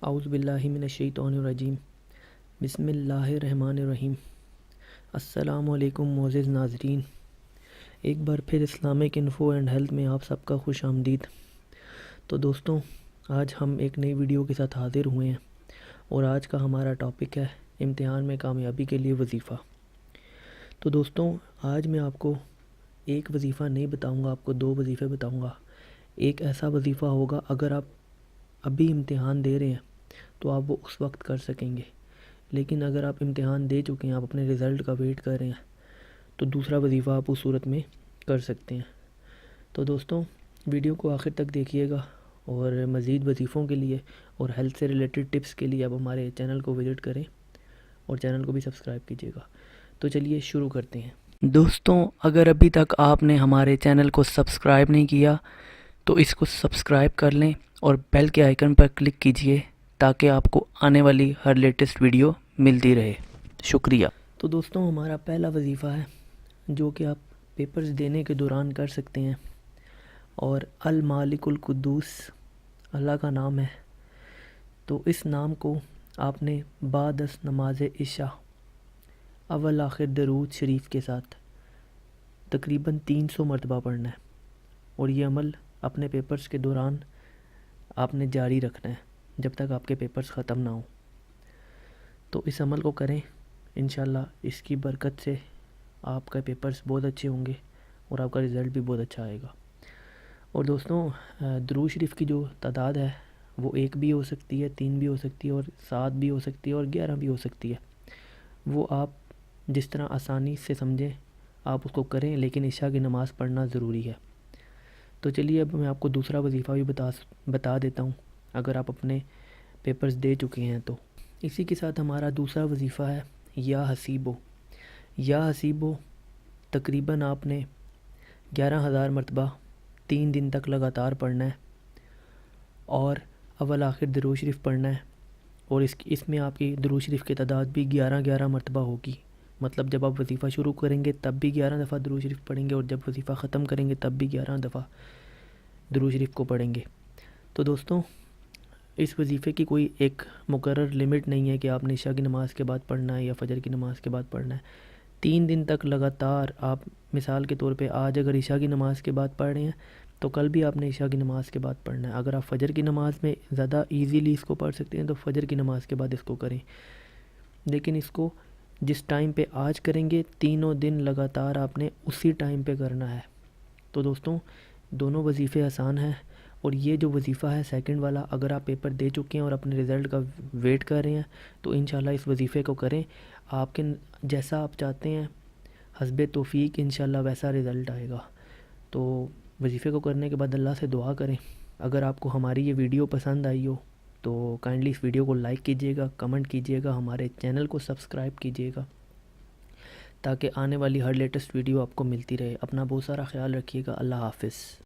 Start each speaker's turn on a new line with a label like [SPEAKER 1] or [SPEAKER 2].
[SPEAKER 1] اعوذ باللہ من الشیطان الرجیم بسم اللہ الرحمن الرحیم۔ السلام علیکم معزز ناظرین، ایک بار پھر اسلامک انفو اینڈ ہیلتھ میں آپ سب کا خوش آمدید۔ تو دوستوں، آج ہم ایک نئی ویڈیو کے ساتھ حاضر ہوئے ہیں اور آج کا ہمارا ٹاپک ہے امتحان میں کامیابی کے لیے وظیفہ۔ تو دوستوں، آج میں آپ کو ایک وظیفہ نہیں بتاؤں گا، آپ کو دو وظیفے بتاؤں گا۔ ایک ایسا وظیفہ ہوگا اگر آپ ابھی امتحان دے رہے ہیں تو آپ وہ اس وقت کر سکیں گے، لیکن اگر آپ امتحان دے چکے ہیں، آپ اپنے رزلٹ کا ویٹ کر رہے ہیں، تو دوسرا وظیفہ آپ اس صورت میں کر سکتے ہیں۔ تو دوستوں، ویڈیو کو آخر تک دیکھیے گا اور مزید وظیفوں کے لیے اور ہیلتھ سے ریلیٹڈ ٹپس کے لیے آپ ہمارے چینل کو وزٹ کریں اور چینل کو بھی سبسکرائب کیجیے گا۔ تو چلیے شروع کرتے ہیں۔ دوستوں، اگر ابھی تک آپ نے ہمارے چینل کو سبسکرائب نہیں کیا تو اس کو سبسکرائب کر لیں اور بیل کے آئیکن پر کلک کیجیے تاکہ آپ کو آنے والی ہر لیٹسٹ ویڈیو ملتی رہے۔ شکریہ۔ تو دوستوں، ہمارا پہلا وظیفہ ہے جو کہ آپ پیپرز دینے کے دوران کر سکتے ہیں، اور المالک القدوس اللہ کا نام ہے۔ تو اس نام کو آپ نے بعد از نماز عشاء اول آخر درود شریف کے ساتھ تقریباً 300 مرتبہ پڑھنا ہے، اور یہ عمل اپنے پیپرز کے دوران آپ نے جاری رکھنا ہے جب تک آپ کے پیپرز ختم نہ ہوں۔ تو اس عمل کو کریں، انشاءاللہ اس کی برکت سے آپ کا پیپرز بہت اچھے ہوں گے اور آپ کا رزلٹ بھی بہت اچھا آئے گا۔ اور دوستوں، درود شریف کی جو تعداد ہے وہ 1 بھی ہو سکتی ہے، 3 بھی ہو سکتی ہے، اور 7 بھی ہو سکتی ہے، اور 11 بھی ہو سکتی ہے۔ وہ آپ جس طرح آسانی سے سمجھیں آپ اس کو کریں، لیکن عشاء کی نماز پڑھنا ضروری ہے۔ تو چلیے اب میں آپ کو دوسرا وظیفہ بھی بتا دیتا ہوں اگر آپ اپنے پیپرز دے چکے ہیں تو۔ اسی کے ساتھ ہمارا دوسرا وظیفہ ہے یا حسیبو۔ یا حسیبو تقریباً آپ نے 11,000 مرتبہ 3 دن تک لگاتار پڑھنا ہے، اور اول آخر درود شریف پڑھنا ہے، اور اس میں آپ کی درود شریف کی تعداد بھی 11 مرتبہ ہوگی۔ مطلب جب آپ وظیفہ شروع کریں گے تب بھی 11 دفعہ درود شریف پڑھیں گے، اور جب وظیفہ ختم کریں گے تب بھی 11 دفعہ درود شریف کو پڑھیں گے۔ تو دوستوں، اس وظیفے کی کوئی ایک مقرر لمٹ نہیں ہے کہ آپ نے عشاء کی نماز کے بعد پڑھنا ہے یا فجر کی نماز کے بعد پڑھنا ہے۔ 3 دن تک لگاتار آپ، مثال کے طور پہ آج اگر عشاء کی نماز کے بعد پڑھ رہے ہیں تو کل بھی آپ نے عشاء کی نماز کے بعد پڑھنا ہے۔ اگر آپ فجر کی نماز میں زیادہ ایزیلی اس کو پڑھ سکتے ہیں تو فجر کی نماز کے بعد اس کو کریں، لیکن اس کو جس ٹائم پہ آج کریں گے تینوں دن لگاتار آپ نے اسی ٹائم پہ کرنا ہے۔ تو دوستوں، دونوں وظیفے آسان ہیں، اور یہ جو وظیفہ ہے سیکنڈ والا، اگر آپ پیپر دے چکے ہیں اور اپنے رزلٹ کا ویٹ کر رہے ہیں تو انشاءاللہ اس وظیفے کو کریں۔ آپ کے جیسا آپ چاہتے ہیں حسب توفیق انشاءاللہ ویسا رزلٹ آئے گا۔ تو وظیفے کو کرنے کے بعد اللہ سے دعا کریں۔ اگر آپ کو ہماری یہ ویڈیو پسند آئی ہو تو کائنڈلی اس ویڈیو کو لائک کیجیے گا، کمنٹ کیجیے گا، ہمارے چینل کو سبسکرائب کیجیے گا تاکہ آنے والی ہر لیٹسٹ ویڈیو آپ کو ملتی رہے۔ اپنا بہت سارا خیال رکھیے گا۔ اللہ حافظ۔